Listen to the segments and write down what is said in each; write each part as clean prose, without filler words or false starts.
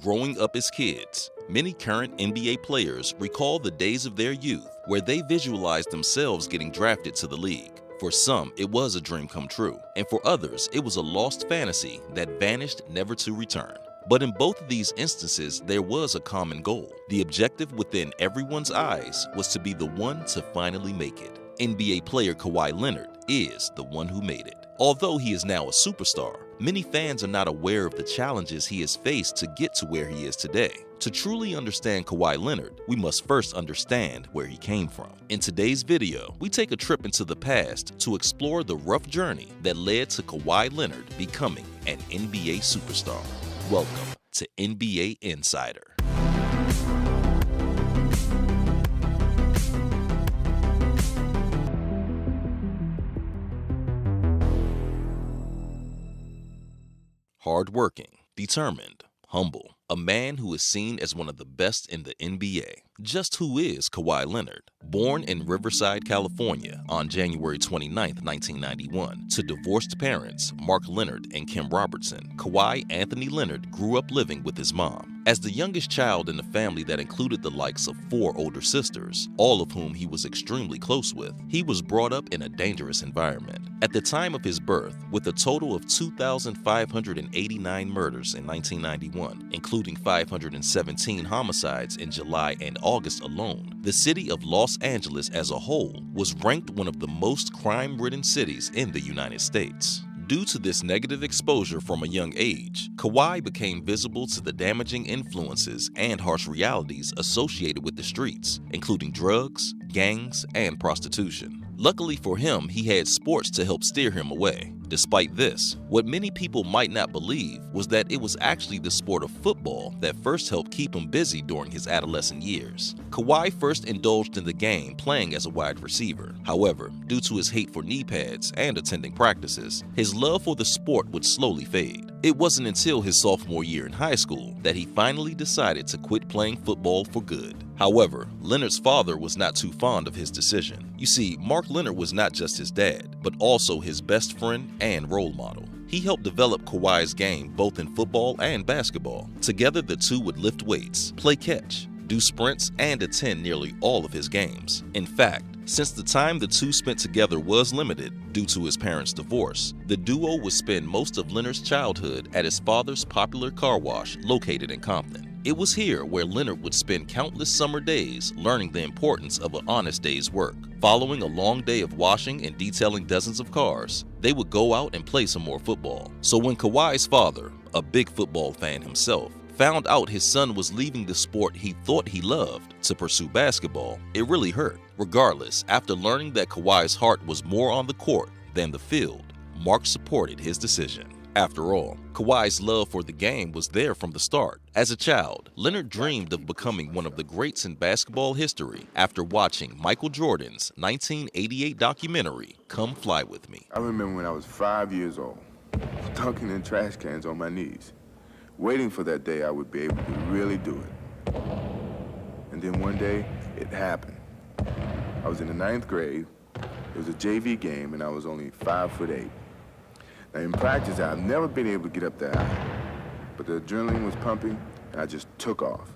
growing up as kids. Many current NBA players recall the days of their youth where they visualized themselves getting drafted to the league. For some, it was a dream come true, and for others, it was a lost fantasy that vanished never to return. But in both of these instances, there was a common goal. The objective within everyone's eyes was to be the one to finally make it. NBA player Kawhi Leonard is the one who made it. Although he is now a superstar, many fans are not aware of the challenges he has faced to get to where he is today. To truly understand Kawhi Leonard, we must first understand where he came from. In today's video, we take a trip into the past to explore the rough journey that led to Kawhi Leonard becoming an NBA superstar. Welcome to NBA Insider. Hardworking, determined, humble, a man who is seen as one of the best in the NBA. Just who is Kawhi Leonard? Born in Riverside, California on January 29, 1991, to divorced parents Mark Leonard and Kim Robertson, Kawhi Anthony Leonard grew up living with his mom. As the youngest child in a family that included the likes of 4 older sisters, all of whom he was extremely close with, he was brought up in a dangerous environment. At the time of his birth, with a total of 2,589 murders in 1991, including 517 homicides in July and August alone, the city of Los Angeles as a whole was ranked one of the most crime-ridden cities in the United States. Due to this negative exposure from a young age, Kawhi became visible to the damaging influences and harsh realities associated with the streets, including drugs, gangs, and prostitution. Luckily for him, he had sports to help steer him away. Despite this, what many people might not believe was that it was actually the sport of football that first helped keep him busy during his adolescent years. Kawhi first indulged in the game playing as a wide receiver. However, due to his hate for knee pads and attending practices, his love for the sport would slowly fade. It wasn't until his sophomore year in high school that he finally decided to quit playing football for good. However, Leonard's father was not too fond of his decision. You see, Mark Leonard was not just his dad, but also his best friend and role model. He helped develop Kawhi's game both in football and basketball. Together, the two would lift weights, play catch, do sprints, and attend nearly all of his games. In fact, since the time the two spent together was limited due to his parents' divorce, the duo would spend most of Leonard's childhood at his father's popular car wash located in Compton. It was here where Leonard would spend countless summer days learning the importance of an honest day's work. Following a long day of washing and detailing dozens of cars, they would go out and play some more football. So when Kawhi's father, a big football fan himself, found out his son was leaving the sport he thought he loved to pursue basketball, it really hurt. Regardless, after learning that Kawhi's heart was more on the court than the field, Mark supported his decision. After all, Kawhi's love for the game was there from the start. As a child, Leonard dreamed of becoming one of the greats in basketball history after watching Michael Jordan's 1988 documentary, Come Fly With Me. I remember when I was 5 years old, dunking in trash cans on my knees, waiting for that day I would be able to really do it. And then one day, it happened. I was in the 9th grade, it was a JV game, and I was only 5'8". Now in practice, I've never been able to get up that high, but the adrenaline was pumping, and I just took off.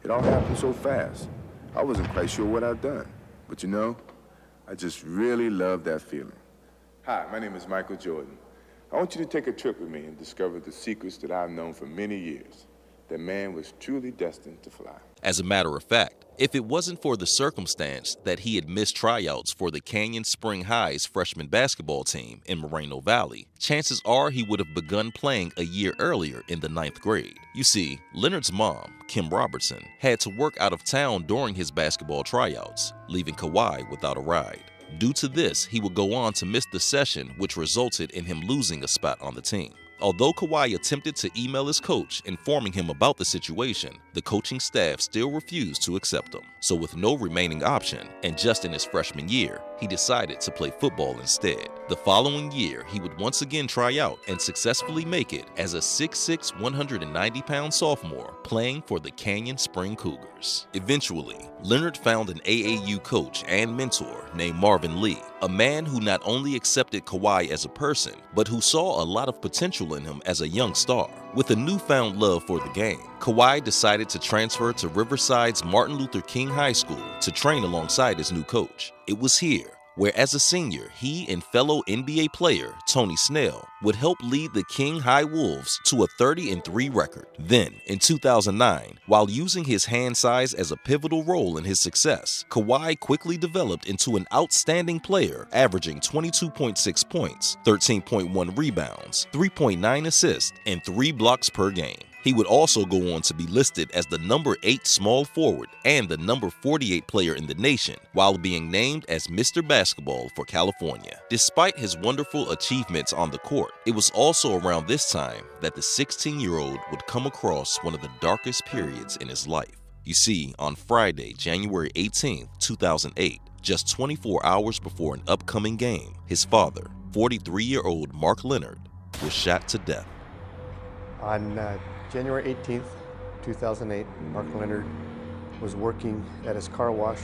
It all happened so fast. I wasn't quite sure what I'd done, but you know, I just really loved that feeling. Hi, my name is Michael Jordan. I want you to take a trip with me and discover the secrets that I've known for many years. That man was truly destined to fly. As a matter of fact, if it wasn't for the circumstance that he had missed tryouts for the Canyon Spring High's freshman basketball team in Moreno Valley, chances are he would have begun playing a year earlier in the 9th grade. You see, Leonard's mom, Kim Robertson, had to work out of town during his basketball tryouts, leaving Kawhi without a ride. Due to this, he would go on to miss the session, which resulted in him losing a spot on the team. Although Kawhi attempted to email his coach informing him about the situation, the coaching staff still refused to accept him. So with no remaining option, and just in his freshman year, he decided to play football instead. The following year, he would once again try out and successfully make it as a 6'6", 190-pound sophomore playing for the Canyon Spring Cougars. Eventually, Leonard found an AAU coach and mentor named Marvin Lee, a man who not only accepted Kawhi as a person, but who saw a lot of potential in him as a young star. With a newfound love for the game, Kawhi decided to transfer to Riverside's Martin Luther King High School to train alongside his new coach. It was here where, as a senior, he and fellow NBA player Tony Snell would help lead the King High Wolves to a 30-3 record. Then, in 2009, while using his hand size as a pivotal role in his success, Kawhi quickly developed into an outstanding player, averaging 22.6 points, 13.1 rebounds, 3.9 assists, and 3 blocks per game. He would also go on to be listed as the number 8 small forward and the number 48 player in the nation, while being named as Mr. Basketball for California. Despite his wonderful achievements on the court, it was also around this time that the 16-year-old would come across one of the darkest periods in his life. You see, on Friday, January 18, 2008, just 24 hours before an upcoming game, his father, 43-year-old Mark Leonard, was shot to death. On January 18th, 2008, Mark Leonard was working at his car wash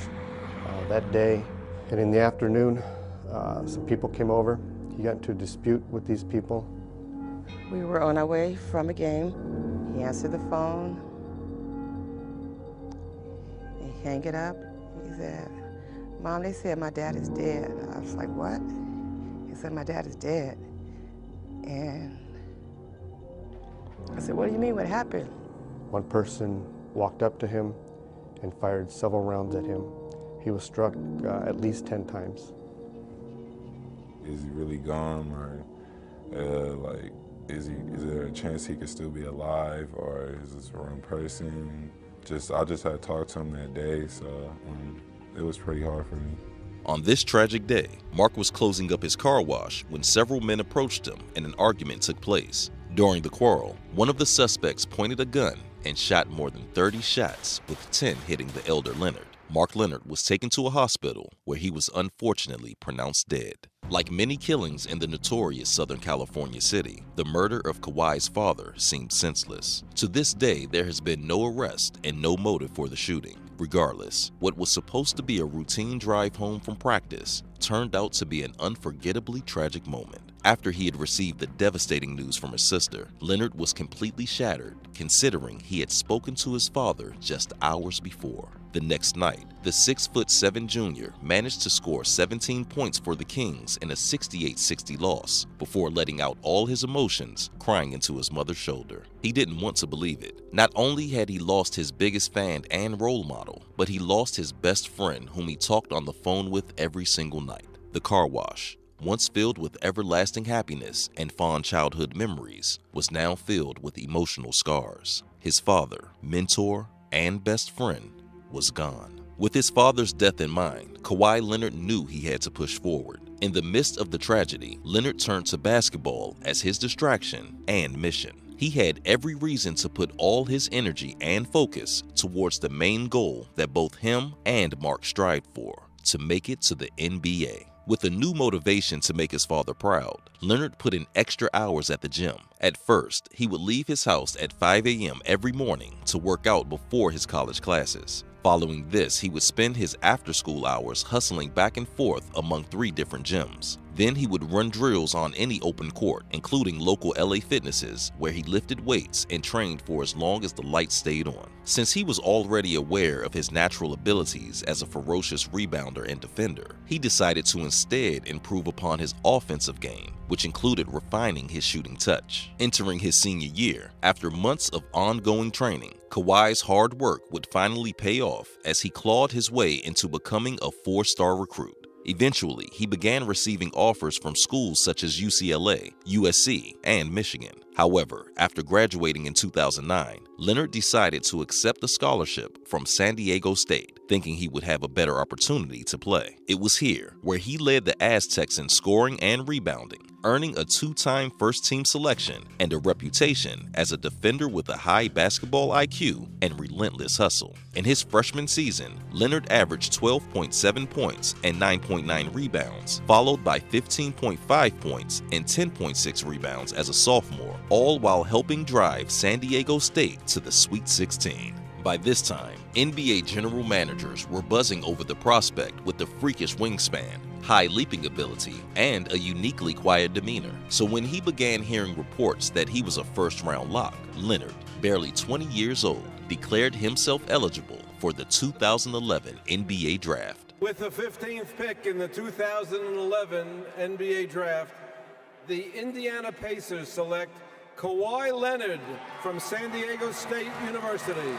that day, and in the afternoon, some people came over. He got into a dispute with these people. We were on our way from a game. He answered the phone. He hung it up. He said, "Mom, they said my dad is dead." I was like, "What?" He said, "My dad is dead." And I said, "What do you mean? What happened?" One person walked up to him and fired several rounds at him. He was struck at least 10 times. Is he really gone, or is there a chance he could still be alive, or is this the wrong person? I just had to talk to him that day, so it was pretty hard for me. On this tragic day, Mark was closing up his car wash when several men approached him and an argument took place. During the quarrel, one of the suspects pointed a gun and shot more than 30 shots, with 10 hitting the elder Leonard. Mark Leonard was taken to a hospital where he was unfortunately pronounced dead. Like many killings in the notorious Southern California city, the murder of Kawhi's father seemed senseless. To this day, there has been no arrest and no motive for the shooting. Regardless, what was supposed to be a routine drive home from practice turned out to be an unforgettably tragic moment. After he had received the devastating news from his sister, Leonard was completely shattered, considering he had spoken to his father just hours before. The next night, the 6'7" junior managed to score 17 points for the Kings in a 68-60 loss before letting out all his emotions, crying into his mother's shoulder. He didn't want to believe it. Not only had he lost his biggest fan and role model, but he lost his best friend whom he talked on the phone with every single night. The car wash, once filled with everlasting happiness and fond childhood memories, was now filled with emotional scars. His father, mentor, and best friend was gone. With his father's death in mind, Kawhi Leonard knew he had to push forward. In the midst of the tragedy, Leonard turned to basketball as his distraction and mission. He had every reason to put all his energy and focus towards the main goal that both him and Mark strived for, to make it to the NBA. With a new motivation to make his father proud, Leonard put in extra hours at the gym. At first, he would leave his house at 5 a.m. every morning to work out before his college classes. Following this, he would spend his after-school hours hustling back and forth among 3 different gyms. Then he would run drills on any open court, including local LA Fitnesses, where he lifted weights and trained for as long as the lights stayed on. Since he was already aware of his natural abilities as a ferocious rebounder and defender, he decided to instead improve upon his offensive game, which included refining his shooting touch. Entering his senior year, after months of ongoing training, Kawhi's hard work would finally pay off as he clawed his way into becoming a 4-star recruit. Eventually, he began receiving offers from schools such as UCLA, USC, and Michigan. However, after graduating in 2009, Leonard decided to accept a scholarship from San Diego State, thinking he would have a better opportunity to play. It was here where he led the Aztecs in scoring and rebounding, earning a 2-time first-team selection and a reputation as a defender with a high basketball IQ and relentless hustle. In his freshman season, Leonard averaged 12.7 points and 9.9 rebounds, followed by 15.5 points and 10.6 rebounds as a sophomore, all while helping drive San Diego State to the Sweet 16. By this time, NBA general managers were buzzing over the prospect with the freakish wingspan, high leaping ability, and a uniquely quiet demeanor. So when he began hearing reports that he was a first-round lock, Leonard, barely 20 years old, declared himself eligible for the 2011 NBA Draft. With the 15th pick in the 2011 NBA Draft, the Indiana Pacers select Kawhi Leonard from San Diego State University.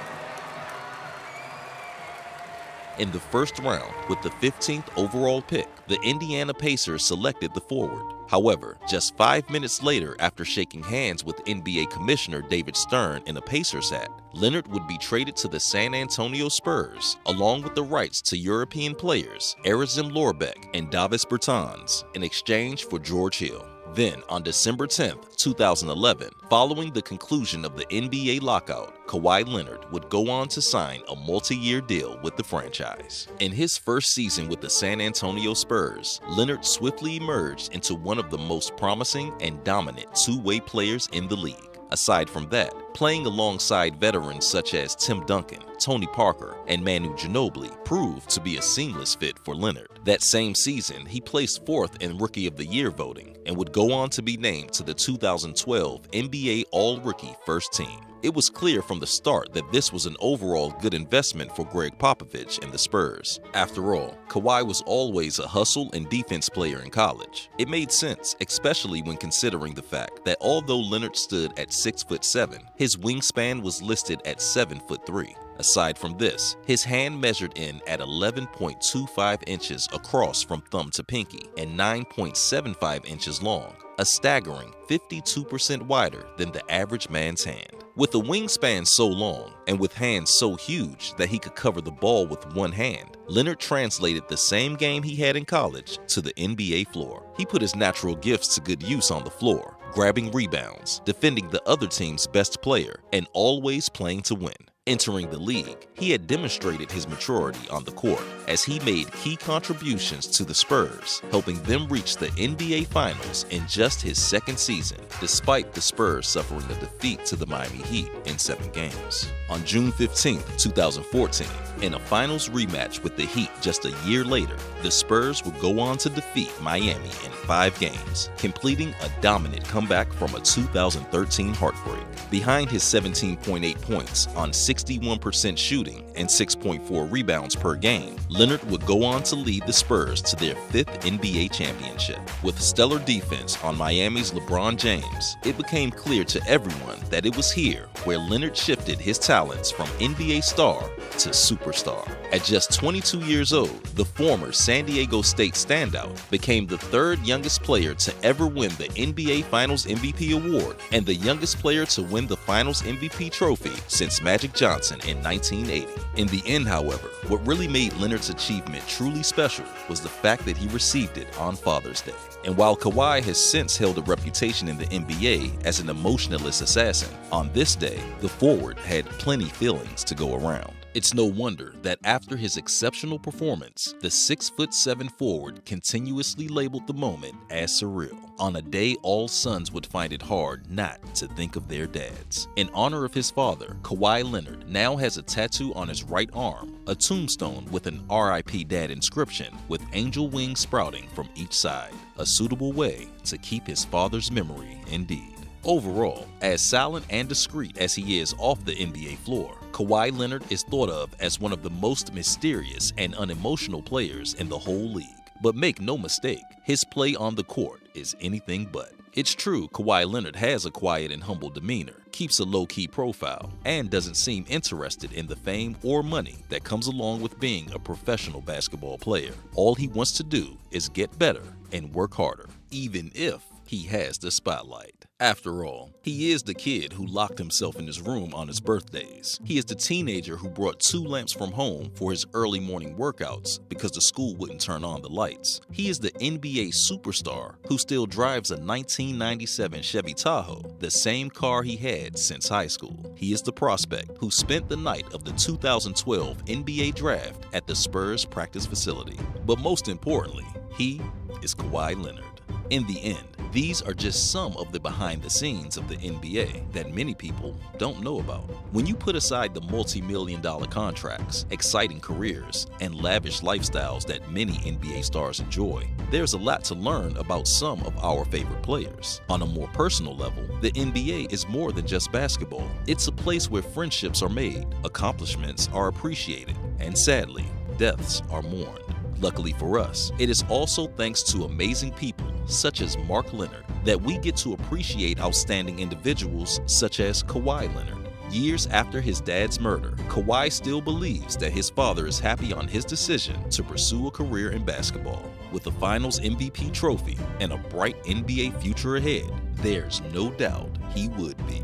In the first round, with the 15th overall pick, the Indiana Pacers selected the forward. However, just 5 minutes later, after shaking hands with NBA Commissioner David Stern in a Pacers hat, Leonard would be traded to the San Antonio Spurs, along with the rights to European players Erazim Lorbeck and Davis Bertans, in exchange for George Hill. Then, on December 10, 2011, following the conclusion of the NBA lockout, Kawhi Leonard would go on to sign a multi-year deal with the franchise. In his first season with the San Antonio Spurs, Leonard swiftly emerged into one of the most promising and dominant two-way players in the league. Aside from that, playing alongside veterans such as Tim Duncan, Tony Parker, and Manu Ginobili proved to be a seamless fit for Leonard. That same season, he placed fourth in Rookie of the Year voting and would go on to be named to the 2012 NBA All-Rookie First Team. It was clear from the start that this was an overall good investment for Greg Popovich and the Spurs. After all, Kawhi was always a hustle and defense player in college. It made sense, especially when considering the fact that although Leonard stood at 6'7", his wingspan was listed at 7'3". Aside from this, his hand measured in at 11.25 inches across from thumb to pinky and 9.75 inches long, a staggering 52% wider than the average man's hand. With a wingspan so long and with hands so huge that he could cover the ball with one hand, Leonard translated the same game he had in college to the NBA floor. He put his natural gifts to good use on the floor, grabbing rebounds, defending the other team's best player, and always playing to win. Entering the league, he had demonstrated his maturity on the court as he made key contributions to the Spurs, helping them reach the NBA Finals in just his second season, despite the Spurs suffering a defeat to the Miami Heat in 7 games. On June 15, 2014, in a finals rematch with the Heat just a year later, the Spurs would go on to defeat Miami in 5 games, completing a dominant comeback from a 2013 heartbreak. Behind his 17.8 points on 61% shooting and 6.4 rebounds per game, Leonard would go on to lead the Spurs to their 5th NBA championship. With stellar defense on Miami's LeBron James, it became clear to everyone that it was here where Leonard shifted his talents from NBA star to superstar. At just 22 years old, the former San Diego State standout became the 3rd youngest player to ever win the NBA Finals MVP award and the youngest player to win the Finals MVP trophy since Magic Johnson in 1980. In the end, however, what really made Leonard's achievement truly special was the fact that he received it on Father's Day. And while Kawhi has since held a reputation in the NBA as an emotionless assassin, on this day, the forward had plenty feelings to go around. It's no wonder that after his exceptional performance, the 6'7" forward continuously labeled the moment as surreal, on a day all sons would find it hard not to think of their dads. In honor of his father, Kawhi Leonard now has a tattoo on his right arm, a tombstone with an RIP Dad inscription with angel wings sprouting from each side, a suitable way to keep his father's memory indeed. Overall, as silent and discreet as he is off the NBA floor, Kawhi Leonard is thought of as one of the most mysterious and unemotional players in the whole league. But make no mistake, his play on the court is anything but. It's true Kawhi Leonard has a quiet and humble demeanor, keeps a low-key profile, and doesn't seem interested in the fame or money that comes along with being a professional basketball player. All he wants to do is get better and work harder, even if he has the spotlight. After all, he is the kid who locked himself in his room on his birthdays. He is the teenager who brought 2 lamps from home for his early morning workouts because the school wouldn't turn on the lights. He is the NBA superstar who still drives a 1997 Chevy Tahoe, the same car he had since high school. He is the prospect who spent the night of the 2012 NBA Draft at the Spurs practice facility. But most importantly, he is Kawhi Leonard. In the end, these are just some of the behind the scenes of the NBA that many people don't know about. When you put aside the multi-million-dollar contracts, exciting careers, and lavish lifestyles that many NBA stars enjoy, there's a lot to learn about some of our favorite players. On a more personal level, the NBA is more than just basketball. It's a place where friendships are made, accomplishments are appreciated, and sadly, deaths are mourned. Luckily for us, it is also thanks to amazing people such as Mark Leonard that we get to appreciate outstanding individuals such as Kawhi Leonard. Years after his dad's murder, Kawhi still believes that his father is happy on his decision to pursue a career in basketball. With a Finals MVP trophy and a bright NBA future ahead, there's no doubt he would be.